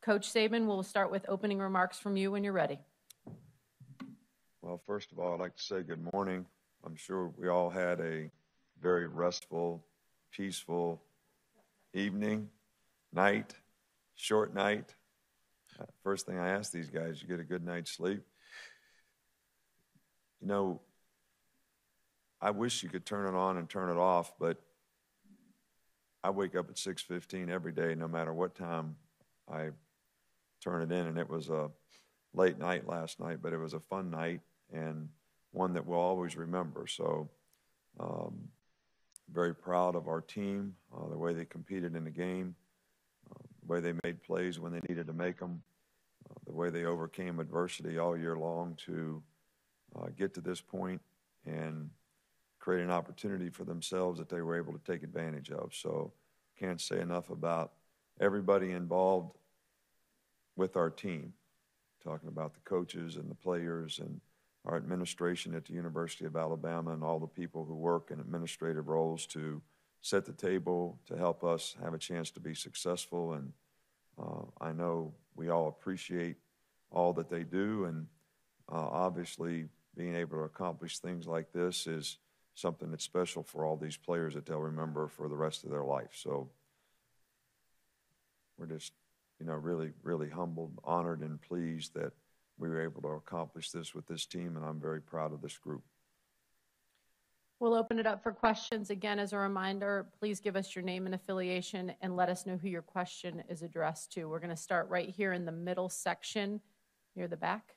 Coach Saban, we'll start with opening remarks from you when you're ready. Well, first of all, I'd like to say good morning. I'm sure we all had a very restful, peaceful evening, night, short night. First thing I ask these guys, you get a good night's sleep? You know, I wish you could turn it on and turn it off, but I wake up at 6:15 every day, no matter what time I turn it in, and it was a late night last night, but it was a fun night and one that we'll always remember. So very proud of our team, the way they competed in the game, the way they made plays when they needed to make them, the way they overcame adversity all year long to get to this point and create an opportunity for themselves that they were able to take advantage of. So can't say enough about everybody involved with our team, talking about the coaches and the players and our administration at the University of Alabama and all the people who work in administrative roles to set the table to help us have a chance to be successful. And I know we all appreciate all that they do, and obviously being able to accomplish things like this is something that's special for all these players that they'll remember for the rest of their life. So we're just, really, really humbled, honored, and pleased that we were able to accomplish this with this team, and I'm very proud of this group. We'll open it up for questions. Again, as a reminder, please give us your name and affiliation and let us know who your question is addressed to. We're going to start right here in the middle section near the back.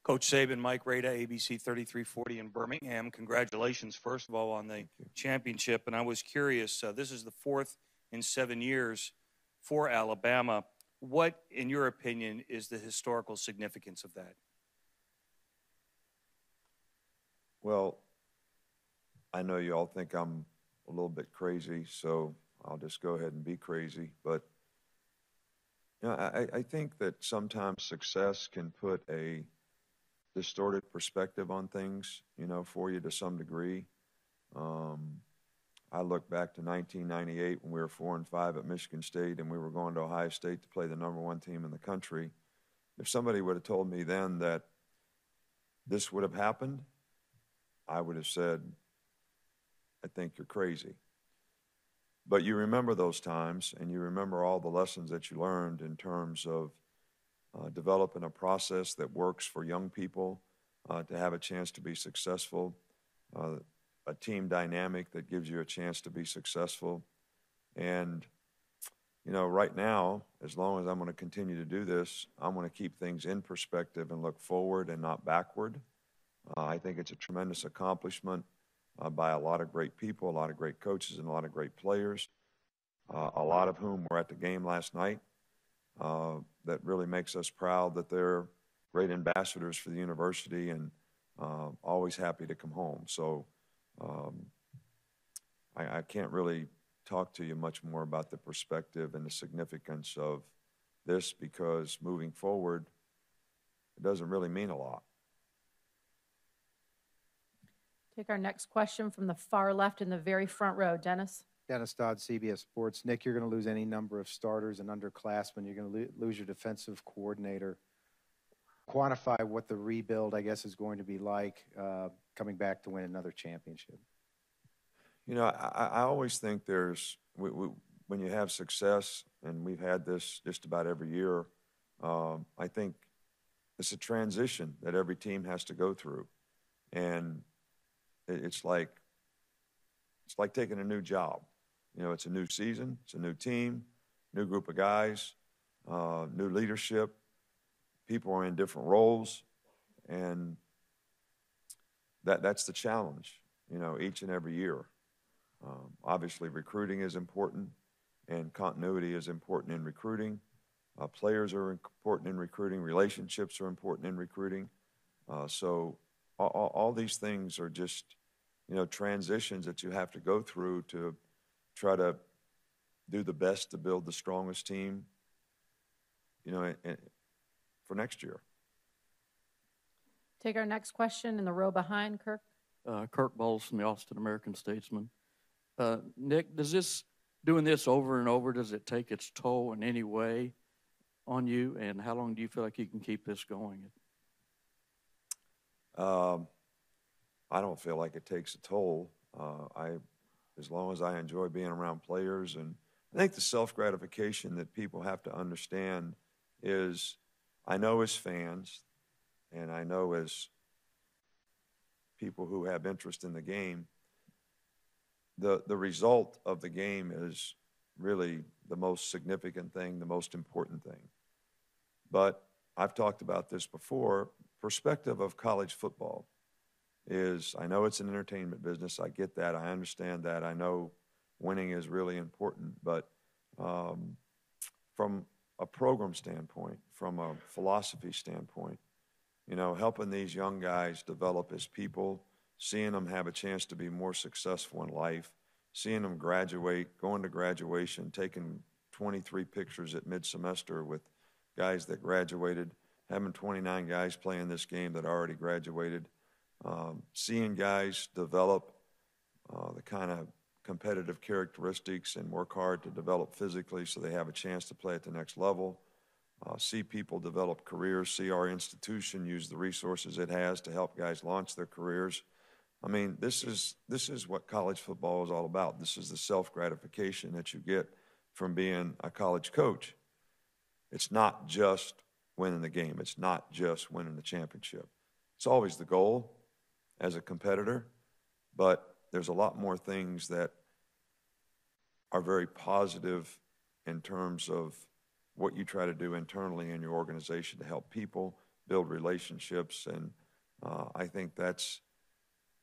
Coach Saban, Mike Rada, ABC 3340 in Birmingham. Congratulations, first of all, on the championship. And I was curious, this is the fourth in 7 years for Alabama. What, in your opinion, is the historical significance of that? Well, I know you all think I'm a little bit crazy, so I'll just go ahead and be crazy. But I think that sometimes success can put a distorted perspective on things, for you to some degree. I look back to 1998 when we were 4-5 at Michigan State and we were going to Ohio State to play the #1 team in the country. If somebody would have told me then that this would have happened, I would have said, I think you're crazy. But you remember those times, and you remember all the lessons that you learned in terms of developing a process that works for young people to have a chance to be successful, a team dynamic that gives you a chance to be successful. And, right now, as long as I'm going to continue to do this, I'm going to keep things in perspective and look forward and not backward. I think it's a tremendous accomplishment by a lot of great people, a lot of great coaches, and a lot of great players, a lot of whom were at the game last night. That really makes us proud that they're great ambassadors for the university and always happy to come home. So I can't really talk to you much more about the perspective and the significance of this, because moving forward, it doesn't really mean a lot. Take our next question from the far left in the very front row. Dennis. Dennis Dodd, CBS Sports. Nick, you're going to lose any number of starters and underclassmen. You're going to lose your defensive coordinator. Quantify what the rebuild, I guess, is going to be like coming back to win another championship. I always think when you have success, and we've had this just about every year, I think it's a transition that every team has to go through. And it's like taking a new job. It's a new season, it's a new team, new group of guys, new leadership. People are in different roles, and that's the challenge, each and every year. Obviously, recruiting is important, and continuity is important in recruiting. Players are important in recruiting. Relationships are important in recruiting. So all these things are just, transitions that you have to go through to try to do the best to build the strongest team, for next year. Take our next question in the row behind, Kirk. Kirk Bowles from the Austin American-Statesman. Nick, doing this over and over, does it take its toll in any way? on you, and how long do you feel like you can keep this going? I don't feel like it takes a toll. As long as I enjoy being around players, and I think the self-gratification that people have to understand is, I know as fans, and I know as people who have interest in the game, the result of the game is really the most significant thing, the most important thing. But I've talked about this before. Perspective of college football is, I know it's an entertainment business. I get that. I understand that. I know winning is really important. But from a program standpoint, from a philosophy standpoint, you know, helping these young guys develop as people, seeing them have a chance to be more successful in life, seeing them graduate, going to graduation, taking 23 pictures at mid-semester with guys that graduated, having 29 guys playing this game that already graduated, seeing guys develop the kind of competitive characteristics and work hard to develop physically so they have a chance to play at the next level, see people develop careers, see our institution use the resources it has to help guys launch their careers. I mean, this is what college football is all about. This is the self-gratification that you get from being a college coach. It's not just winning the game. It's not just winning the championship. It's always the goal as a competitor, but there's a lot more things that are very positive in terms of what you try to do internally in your organization to help people build relationships, and I think that's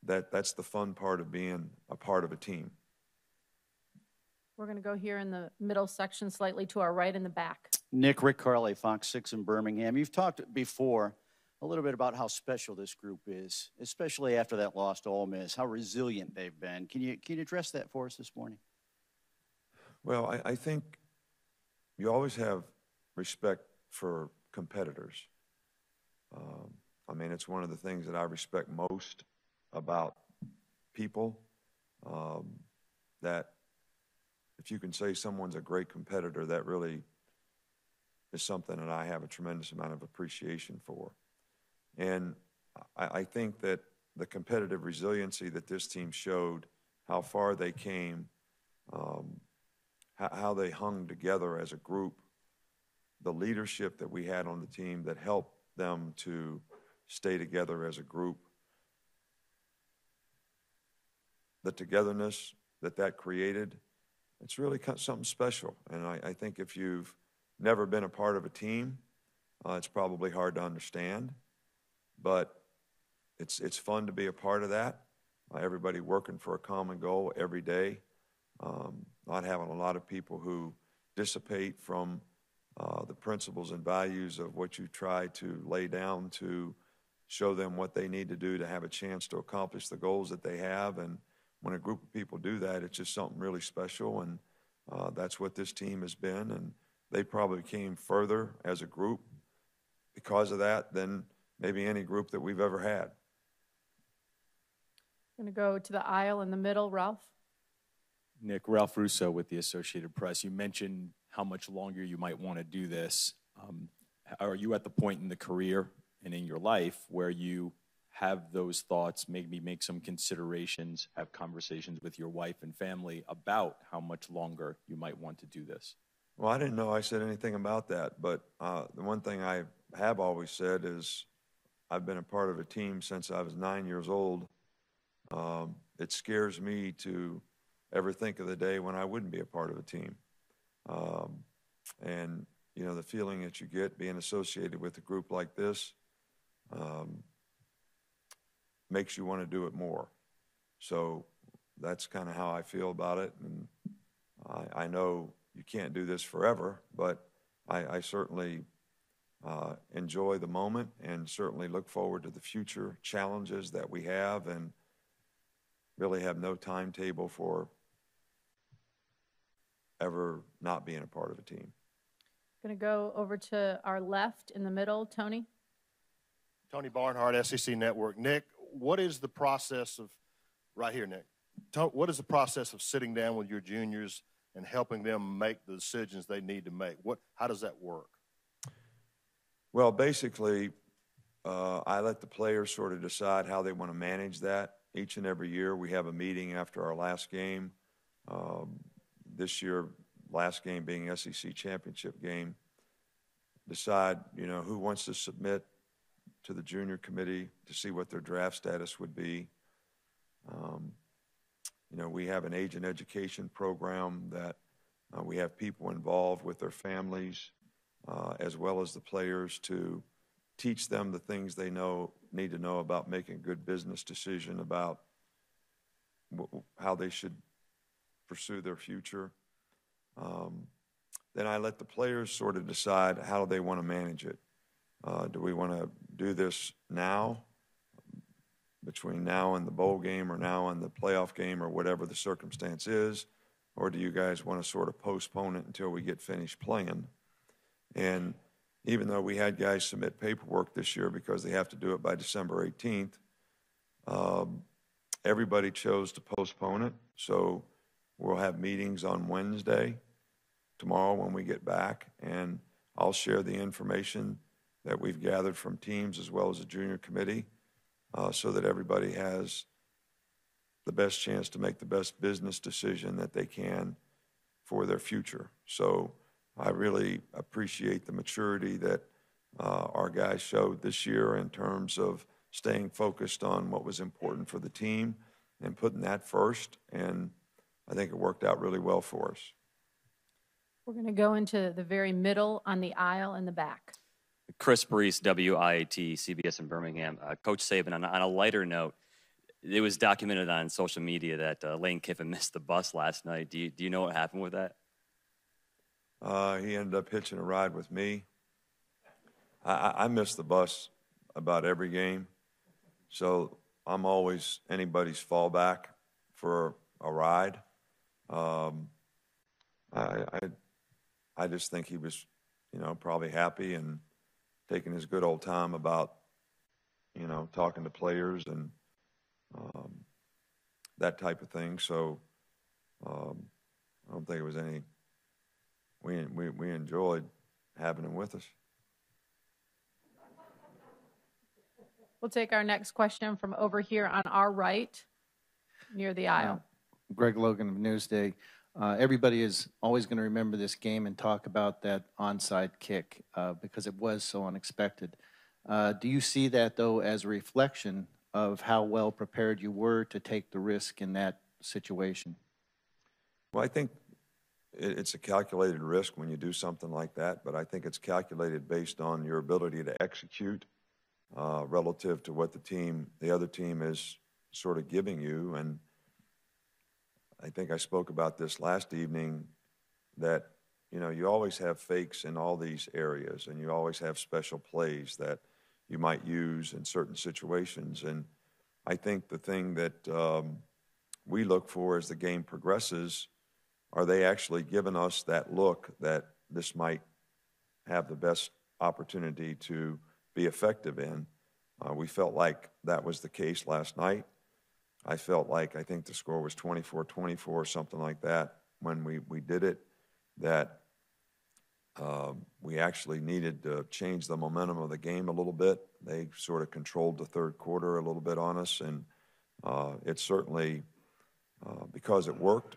the fun part of being a part of a team. We're going to go here in the middle section, slightly to our right in the back. Rick Carley, Fox 6 in Birmingham. You've talked before a little bit about how special this group is, especially after that loss to Ole Miss, how resilient they've been. Can you address that for us this morning? Well, I think you always have respect for competitors. I mean, it's one of the things that I respect most about people, that if you can say someone's a great competitor, that really is something that I have a tremendous amount of appreciation for. And I think that the competitive resiliency that this team showed, how far they came, how they hung together as a group, the leadership that we had on the team that helped them to stay together as a group, the togetherness that created, it's really something special. And I think if you've never been a part of a team, it's probably hard to understand, but it's fun to be a part of that. Everybody working for a common goal every day, not having a lot of people who dissipate from the principles and values of what you try to lay down to show them what they need to do to have a chance to accomplish the goals that they have. And when a group of people do that, it's just something really special, and that's what this team has been. And they probably came further as a group because of that than maybe any group that we've ever had. I'm going to go to the aisle in the middle. Ralph? Nick, Ralph Russo with the Associated Press. You mentioned how much longer you might want to do this. Are you at the point in the career and in your life where you have those thoughts, maybe make some considerations, have conversations with your wife and family about how much longer you might want to do this? Well, I didn't know I said anything about that, but the one thing I have always said is I've been a part of a team since I was 9 years old. It scares me to ever think of the day when I wouldn't be a part of a team. And, you know, the feeling that you get being associated with a group like this makes you want to do it more. So that's kind of how I feel about it. And I know you can't do this forever, but I certainly enjoy the moment and certainly look forward to the future challenges that we have, and really have no timetable for ever not being a part of a team. Going to go over to our left in the middle. Tony? Tony Barnhart, SEC Network. Nick, what is the process of, right here, Nick, what is the process of sitting down with your juniors and helping them make the decisions they need to make? How does that work? Well, basically, I let the players sort of decide how they want to manage that. Each and every year, we have a meeting after our last game. This year, last game being SEC Championship game, decide, who wants to submit to the junior committee to see what their draft status would be. We have an agent education program that we have people involved with their families, as well as the players, to teach them the things they need to know about making a good business decision about how they should pursue their future. Then I let the players sort of decide how they want to manage it. Do we want to do this now, between now and the bowl game, or now and the playoff game, or whatever the circumstance is? Or do you guys want to sort of postpone it until we get finished playing? And even though we had guys submit paperwork this year because they have to do it by December 18th, everybody chose to postpone it. So we'll have meetings on Wednesday, tomorrow when we get back, and I'll share the information that we've gathered from teams as well as the junior committee, so that everybody has the best chance to make the best business decision that they can for their future. So I really appreciate the maturity that our guys showed this year in terms of staying focused on what was important for the team and putting that first, and I think it worked out really well for us. We're going to go into the very middle on the aisle in the back. Chris Brees, WIAT, CBS in Birmingham. Coach Saban, on a lighter note, it was documented on social media that Lane Kiffin missed the bus last night. Do you know what happened with that? He ended up hitching a ride with me. I miss the bus about every game, so I'm always anybody's fallback for a ride. I just think he was, probably happy and taking his good old time about, talking to players and that type of thing. So I don't think it was any. We enjoyed having him with us. We'll take our next question from over here on our right, near the aisle. Greg Logan of Newsday. Everybody is always going to remember this game and talk about that onside kick because it was so unexpected. Do you see that, though, as a reflection of how well prepared you were to take the risk in that situation? Well, I think it's a calculated risk when you do something like that, but I think it's calculated based on your ability to execute relative to what the other team is sort of giving you. And I think I spoke about this last evening, that, you always have fakes in all these areas, and you always have special plays that you might use in certain situations. And I think the thing that we look for as the game progresses, are they actually giving us that look that this might have the best opportunity to be effective in? We felt like that was the case last night. I think the score was 24-24, something like that, when we did it, that we actually needed to change the momentum of the game a little bit. They sort of controlled the third quarter a little bit on us, and it certainly, because it worked,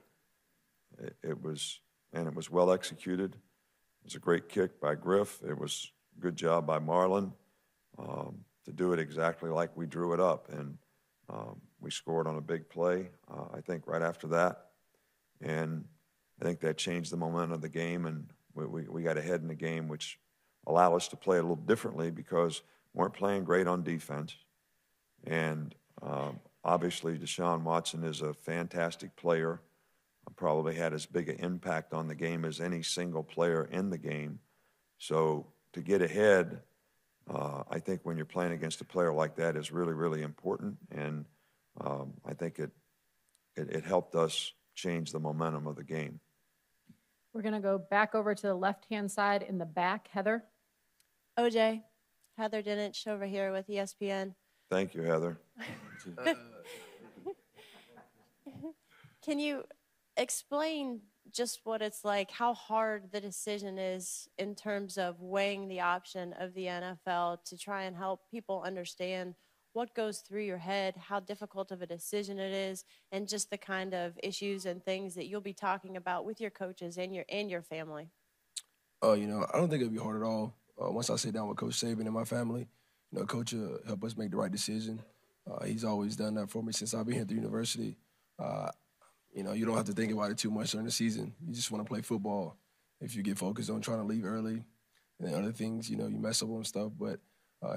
it was well executed. It was a great kick by Griff. It was a good job by Marlon to do it exactly like we drew it up, and we scored on a big play, I think, right after that. And I think that changed the momentum of the game, and we got ahead in the game, which allowed us to play a little differently because we weren't playing great on defense. And obviously, Deshaun Watson is a fantastic player, probably had as big an impact on the game as any single player in the game. So to get ahead, I think when you're playing against a player like that is really, really important. And I think it helped us change the momentum of the game. We're going to go back over to the left-hand side in the back. Heather? OJ, Heather Dinich over here with ESPN. Thank you, Heather. Can you explain just what it's like, how hard the decision is in terms of weighing the option of the NFL to try and help people understand what goes through your head, how difficult of a decision it is, and just the kind of issues and things that you'll be talking about with your coaches and your family. You know, I don't think it'll be hard at all. Once I sit down with Coach Saban and my family, you know, Coach will help us make the right decision. He's always done that for me since I've been here at the university. You know, you don't have to think about it too much during the season. You just want to play football. If you get focused on trying to leave early and then other things, you know, you mess up on stuff. But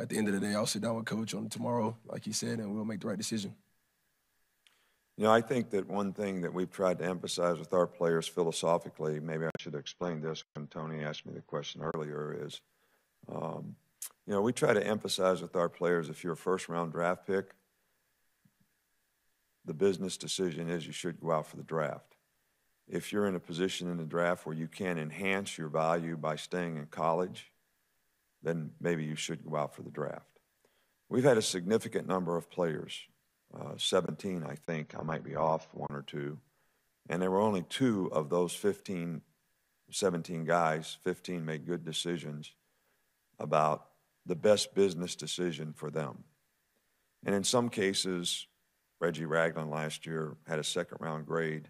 at the end of the day, I'll sit down with Coach on tomorrow, like he said, and we'll make the right decision. You know, I think that one thing that we've tried to emphasize with our players philosophically, maybe I should explain this when Tony asked me the question earlier, is, you know, we try to emphasize with our players, if you're a first-round draft pick, the business decision is you should go out for the draft. If you're in a position in the draft where you can enhance your value by staying in college, then maybe you should go out for the draft. We've had a significant number of players, 17, I think. I might be off one or two. And there were only 2 of those 17 guys, 15 made good decisions about the best business decision for them. And in some cases, Reggie Ragland last year had a second-round grade.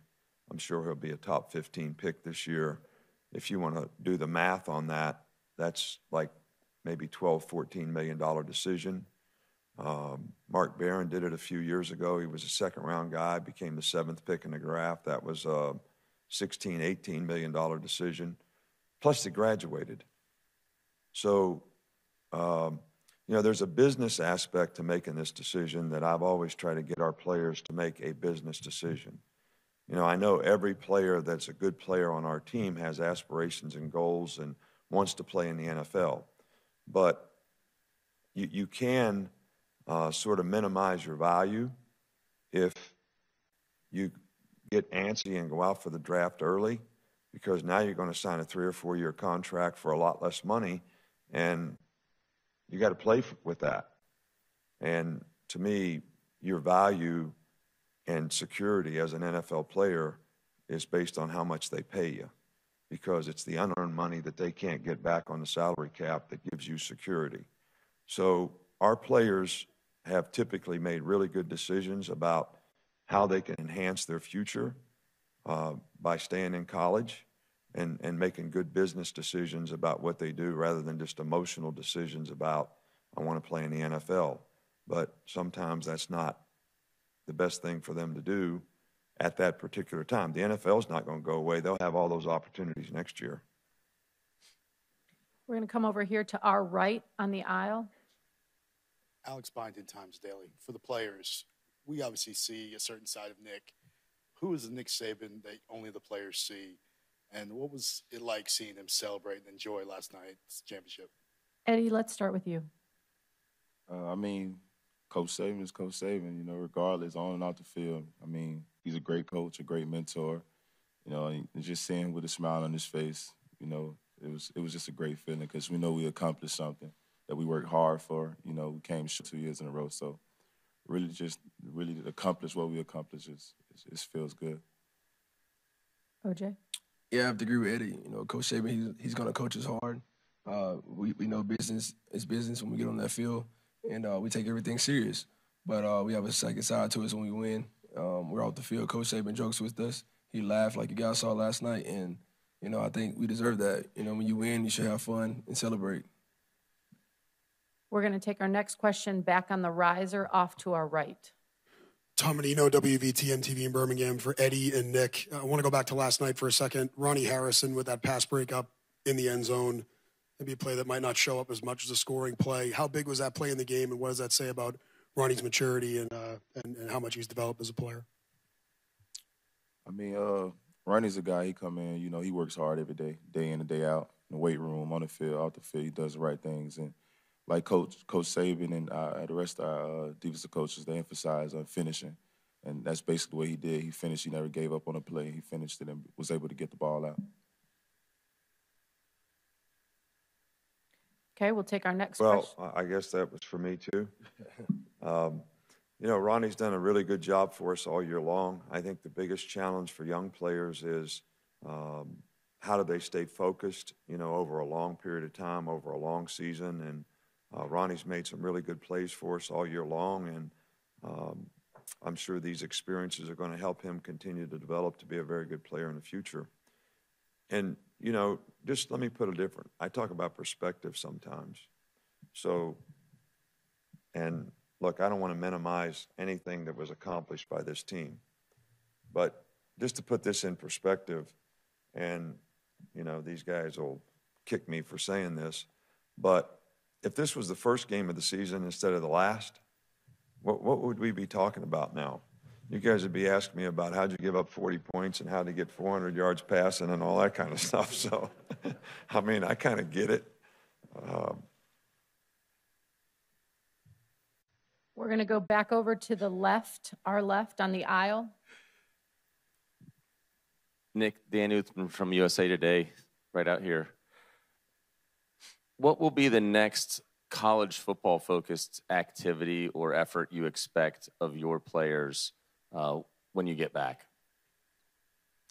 I'm sure he'll be a top 15 pick this year. If you want to do the math on that, that's like maybe $12, $14 million decision. Mark Barron did it a few years ago. He was a second-round guy, became the 7th pick in the draft. That was a $16, $18 million decision. Plus, he graduated. So, you know, there's a business aspect to making this decision that I've always tried to get our players to make a business decision. You know, I know every player that's a good player on our team has aspirations and goals and wants to play in the NFL. But you can sort of minimize your value if you get antsy and go out for the draft early, because now you're going to sign a 3 or 4 year contract for a lot less money, and you got to play with that. And to me, your value and security as an NFL player is based on how much they pay you, because it's the unearned money that they can't get back on the salary cap that gives you security. So our players have typically made really good decisions about how they can enhance their future by staying in college and making good business decisions about what they do rather than just emotional decisions about, I want to play in the NFL. But sometimes that's not the best thing for them to do at that particular time. The NFL is not going to go away. They'll have all those opportunities next year. We're going to come over here to our right on the aisle. Alex Byington, Times Daily. For the players, we obviously see a certain side of Nick. Who is the Nick Saban that only the players see? And what was it like seeing him celebrate and enjoy last night's championship? Eddie, let's start with you. I mean, Coach Saban is Coach Saban, you know, regardless, on and off the field. I mean, he's a great coach, a great mentor. You know, and just seeing him with a smile on his face, you know, it was just a great feeling because we know we accomplished something that we worked hard for. You know, we came 2 years in a row. So really to accomplish what we accomplished, it feels good. OJ? Yeah, I have to agree with Eddie. You know, Coach Saban, he's going to coach us hard. We know business is business when we get on that field, and we take everything serious. But we have a second side to us when we win. We're off the field. Coach Saban jokes with us. He laughed like you guys saw last night, and, you know, I think we deserve that. You know, when you win, you should have fun and celebrate. We're going to take our next question back on the riser off to our right. Tom Menino, WVTM TV in Birmingham, for Eddie and Nick. I want to go back to last night for a second. Ronnie Harrison with that pass breakup in the end zone. Maybe a play that might not show up as much as a scoring play. How big was that play in the game, and what does that say about Ronnie's maturity and how much he's developed as a player? I mean, Ronnie's a guy, he come in, you know, he works hard every day, day in and day out, in the weight room, on the field, out the field. He does the right things. And like Coach Saban and the rest of our defensive coaches, they emphasize on finishing. And that's basically what he did. He finished. He never gave up on a play. He finished it and was able to get the ball out. Okay, we'll take our next question. Well, I guess that was for me too. You know, Ronnie's done a really good job for us all year long. I think the biggest challenge for young players is How do they stay focused, over a long period of time, over a long season? And Ronnie's made some really good plays for us all year long, and I'm sure these experiences are going to help him continue to develop to be a very good player in the future. And, just let me put it different. I talk about perspective sometimes. So, and look, I don't want to minimize anything that was accomplished by this team. But just to put this in perspective, and, these guys will kick me for saying this, but if this was the first game of the season instead of the last, what would we be talking about now? You guys would be asking me about how'd you give up 40 points and how'd you get 400 yards passing and all that kind of stuff. So, I mean, I kind of get it. We're going to go back over to the left, our left on the aisle. Nick, Dan Uthman from USA Today, right out here. What will be the next college football-focused activity or effort you expect of your players when you get back?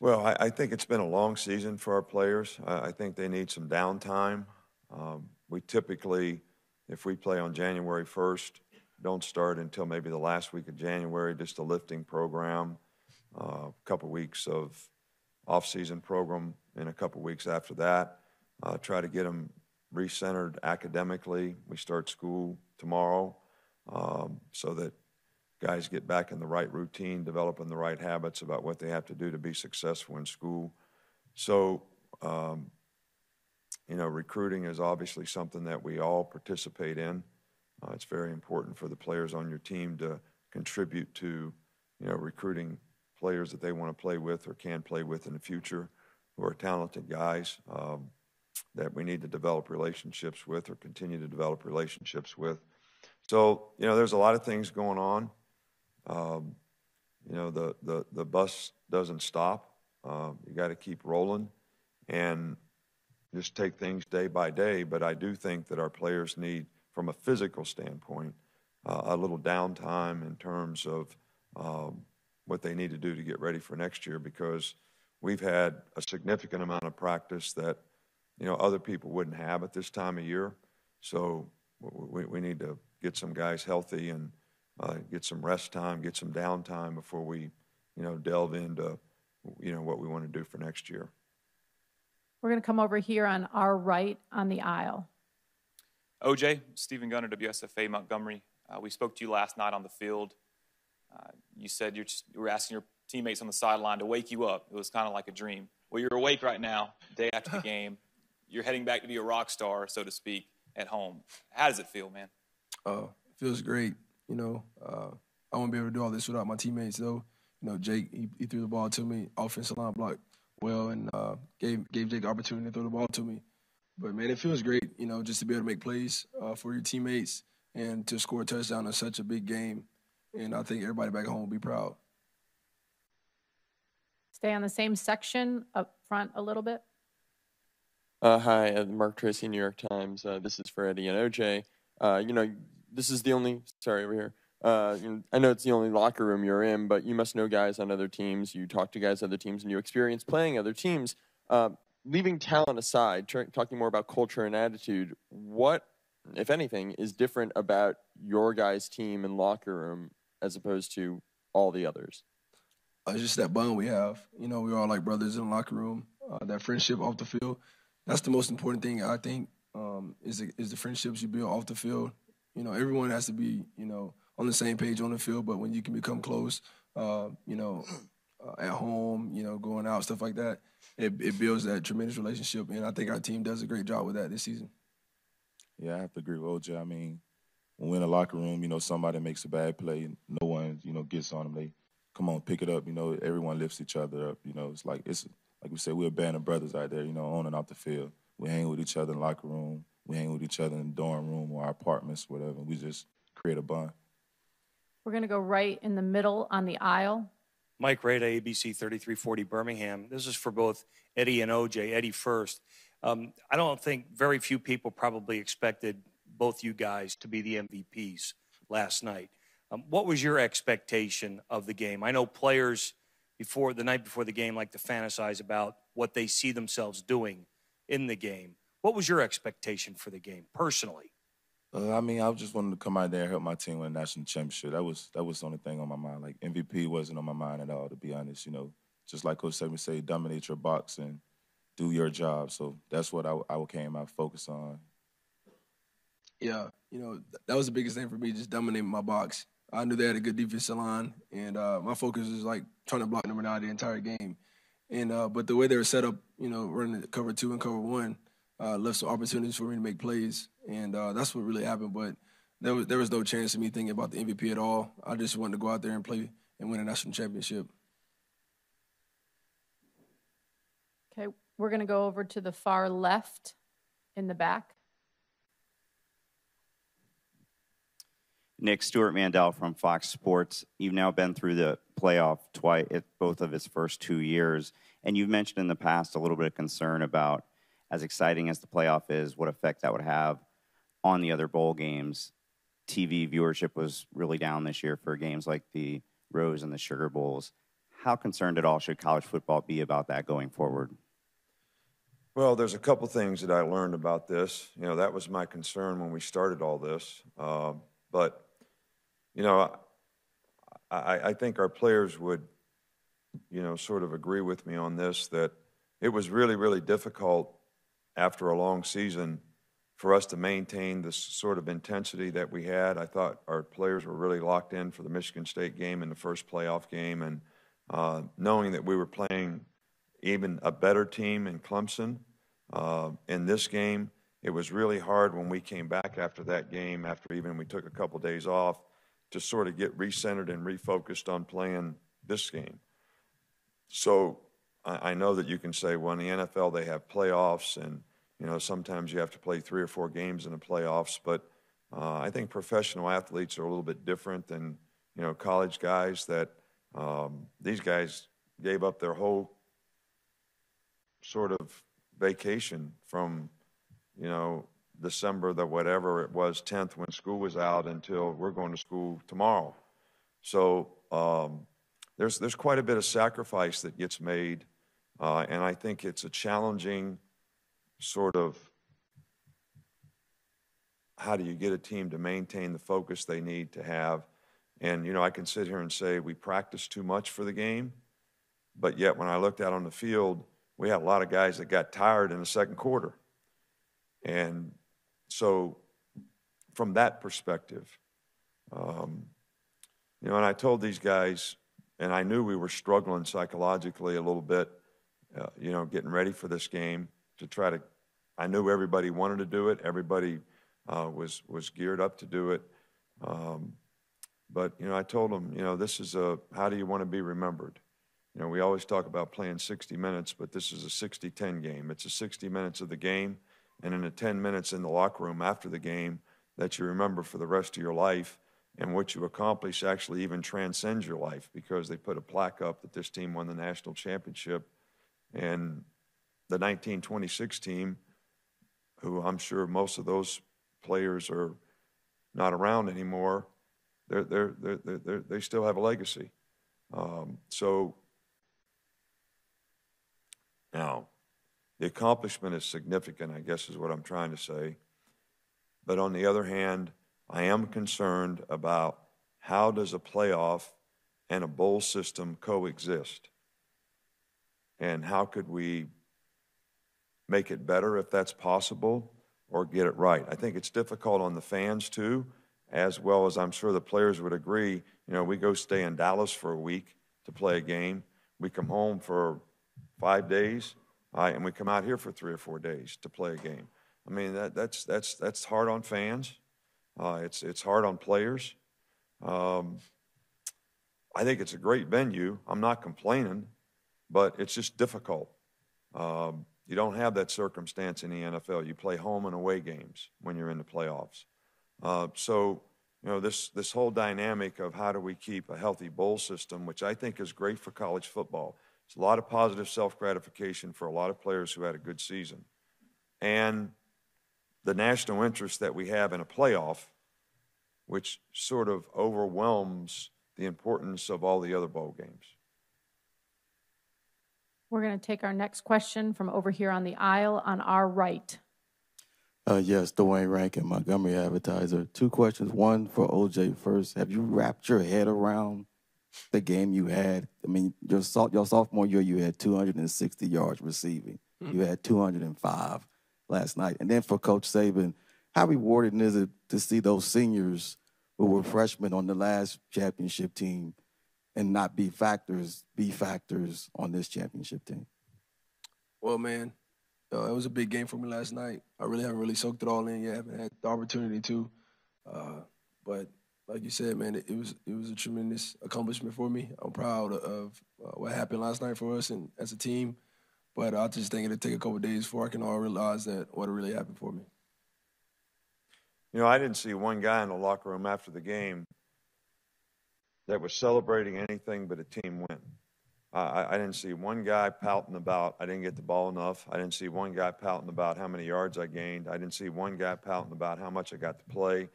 Well, I think it's been a long season for our players. I think they need some downtime. We typically, if we play on January 1st, don't start until maybe the last week of January, just a lifting program, a couple weeks of off-season program, and a couple weeks after that. Try to get them recentered academically. We start school tomorrow, so that guys get back in the right routine, developing the right habits about what they have to do to be successful in school. So, recruiting is obviously something that we all participate in. It's very important for the players on your team to contribute to, recruiting players that they want to play with or can play with in the future, who are talented guys that we need to develop relationships with or continue to develop relationships with. So, there's a lot of things going on. The bus doesn't stop. You got to keep rolling and just take things day by day. But I do think that our players need, from a physical standpoint, a little downtime in terms of what they need to do to get ready for next year, because we've had a significant amount of practice that, other people wouldn't have at this time of year. So we need to get some guys healthy and get some rest time, get some downtime before we, delve into, what we want to do for next year. We're going to come over here on our right on the aisle. OJ, Stephen Gunner, WSFA Montgomery. We spoke to you last night on the field. You said you were asking your teammates on the sideline to wake you up. It was kind of like a dream. Well, you're awake right now, day after the game. You're heading back to be a rock star, so to speak, at home. How does it feel, man? It feels great. I won't be able to do all this without my teammates, though. Jake, he threw the ball to me, offensive line blocked well, and gave Jake the opportunity to throw the ball to me. But, man, it feels great, just to be able to make plays for your teammates and to score a touchdown in such a big game. And I think everybody back home will be proud. Stay on the same section up front a little bit. Hi, Mark Tracy, New York Times. This is for Eddie and OJ. This is the only, sorry, over here. I know it's the only locker room you're in, but you must know guys on other teams. You talk to guys on other teams, and you experience playing other teams. Leaving talent aside, talking more about culture and attitude, what, if anything, is different about your guys' team and locker room as opposed to all the others? It's just that bond we have. We're all like brothers in the locker room. That friendship off the field. That's the most important thing, I think, is the friendships you build off the field. Everyone has to be, on the same page on the field, but when you can become close, at home, going out, stuff like that, it builds that tremendous relationship, and I think our team does a great job with that this season. Yeah, I have to agree with OJ. I mean, when we're in the locker room, somebody makes a bad play, no one, gets on them. They come on, pick it up. Everyone lifts each other up. It's like we said, we're a band of brothers out there, on and off the field. We hang with each other in the locker room. We hang with each other in the dorm room or our apartments, whatever. We just create a bond. We're going to go right in the middle on the aisle. Mike Rada, ABC 3340 Birmingham. This is for both Eddie and OJ. Eddie first. I don't think very few people probably expected both you guys to be the MVPs last night. What was your expectation of the game? I know players before the night before the game like to fantasize about what they see themselves doing in the game. What was your expectation for the game personally? I mean, I just wanted to come out there and help my team win a national championship. That was the only thing on my mind. Like, MVP wasn't on my mind at all, to be honest. You know, just like Coach Saban said, dominate your box and do your job. So that's what I came out focused on. Yeah, you know, that was the biggest thing for me, just dominating my box. I knew they had a good defensive line, and my focus was like trying to block number 9 the entire game. And but the way they were set up, you know, running cover 2 and cover 1, left some opportunities for me to make plays, and that's what really happened. But there was no chance of me thinking about the MVP at all. I just wanted to go out there and play and win a national championship. Okay, we're going to go over to the far left in the back. Nick, Stuart Mandel from Fox Sports. You've now been through the playoff twice, both of its first 2 years, and you've mentioned in the past a little bit of concern about, as exciting as the playoff is, what effect that would have on the other bowl games. TV viewership was really down this year for games like the Rose and the Sugar Bowls. How concerned at all should college football be about that going forward? Well, there's a couple things that I learned about this. You know, that was my concern when we started all this. But you know, I think our players would, you know, sort of agree with me on this, that it was really, really difficult after a long season for us to maintain this sort of intensity that we had. I thought our players were really locked in for the Michigan State game and the first playoff game, and knowing that we were playing even a better team in Clemson in this game, it was really hard when we came back after that game, after even we took a couple days off, to sort of get recentered and refocused on playing this game. So I know that you can say, well, in the NFL they have playoffs, and you know sometimes you have to play 3 or 4 games in the playoffs. But I think professional athletes are a little bit different than, you know, college guys. That these guys gave up their whole sort of vacation from, you know, December the whatever it was, 10th, when school was out, until we're going to school tomorrow. So there's quite a bit of sacrifice that gets made, and I think it's a challenging sort of, how do you get a team to maintain the focus they need to have? And, you know, I can sit here and say we practiced too much for the game, but yet when I looked out on the field, we had a lot of guys that got tired in the second quarter. And so from that perspective, you know, and I told these guys, and I knew we were struggling psychologically a little bit, you know, getting ready for this game to try to, I knew everybody wanted to do it. Everybody was geared up to do it. But, you know, I told them, you know, this is how do you want to be remembered? You know, we always talk about playing 60 minutes, but this is a 60-10 game. It's a 60 minutes of the game, and then the 10 minutes in the locker room after the game that you remember for the rest of your life, and what you accomplish actually even transcends your life, because they put a plaque up that this team won the national championship. And the 1926 team, who I'm sure most of those players are not around anymore, they still have a legacy. So now, the accomplishment is significant, I guess is what I'm trying to say. But on the other hand, I am concerned about how does a playoff and a bowl system coexist? And how could we make it better if that's possible, or get it right? I think it's difficult on the fans too, as well as I'm sure the players would agree. You know, we go stay in Dallas for a week to play a game. We come home for 5 days, and we come out here for 3 or 4 days to play a game. I mean, that's hard on fans. It's hard on players. I think it's a great venue. I'm not complaining, but it's just difficult. You don't have that circumstance in the NFL. You play home and away games when you're in the playoffs. So, you know, this whole dynamic of how do we keep a healthy bowl system, which I think is great for college football. It's a lot of positive self-gratification for a lot of players who had a good season. And the national interest that we have in a playoff, which sort of overwhelms the importance of all the other bowl games. We're going to take our next question from over here on the aisle on our right. Yes, Dwayne Rankin, Montgomery Advertiser. 2 questions. One for OJ first. Have you wrapped your head around the game you had? I mean, your sophomore year, you had 260 yards receiving. You had 205 last night. And then for Coach Saban, how rewarding is it to see those seniors who were freshmen on the last championship team and not be factors on this championship team? Well, man, it was a big game for me last night. I really haven't really soaked it all in yet. I haven't had the opportunity to. But like you said, man, it was a tremendous accomplishment for me. I'm proud of what happened last night for us and as a team. But I just think it'll take a couple of days before I can all realize that what really happened for me. You know, I didn't see one guy in the locker room after the game that was celebrating anything but a team win. I didn't see one guy pouting about I didn't get the ball enough. I didn't see one guy pouting about how many yards I gained. I didn't see one guy pouting about how much I got to play.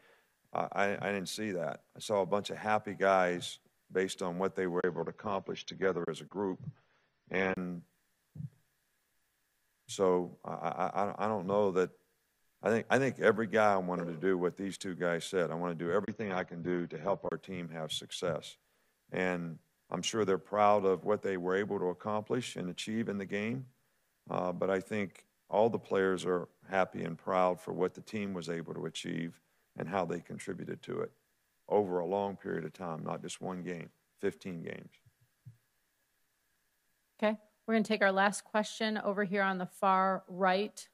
I didn't see that. I saw a bunch of happy guys based on what they were able to accomplish together as a group. And so I don't know that I think every guy wanted to do what these 2 guys said. I want to do everything I can do to help our team have success. And I'm sure they're proud of what they were able to accomplish and achieve in the game. But I think all the players are happy and proud for what the team was able to achieve and how they contributed to it over a long period of time, not just one game, 15 games. Okay, we're going to take our last question over here on the far right.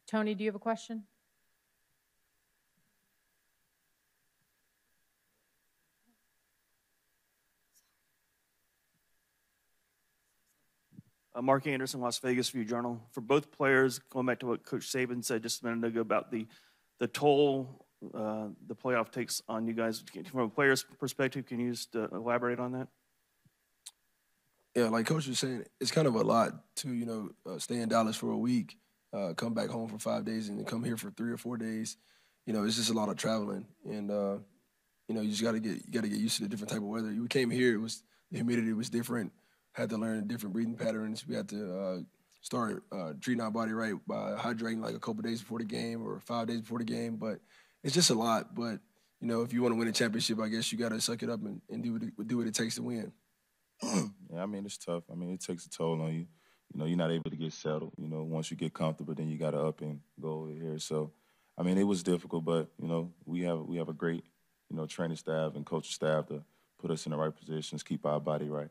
Tony, do you have a question? Mark Anderson, Las Vegas View Journal. For both players, going back to what Coach Saban said just a minute ago about the toll the playoff takes on you guys, from a player's perspective, can you just elaborate on that? Yeah, like Coach was saying, it's kind of a lot to, stay in Dallas for a week, come back home for 5 days, and then come here for 3 or 4 days. It's just a lot of traveling. And, you just got to get used to the different type of weather. We came here, the humidity was different. Had to learn different breathing patterns. We had to start treating our body right by hydrating like a couple days before the game or 5 days before the game. But it's just a lot. But, if you want to win a championship, I guess you got to suck it up and do what it takes to win. Yeah, I mean, it's tough. I mean, it takes a toll on you. You're not able to get settled. Once you get comfortable, then you got to up and go over here. So, I mean, it was difficult, but, we have a great, training staff and coaching staff to put us in the right positions, keep our body right.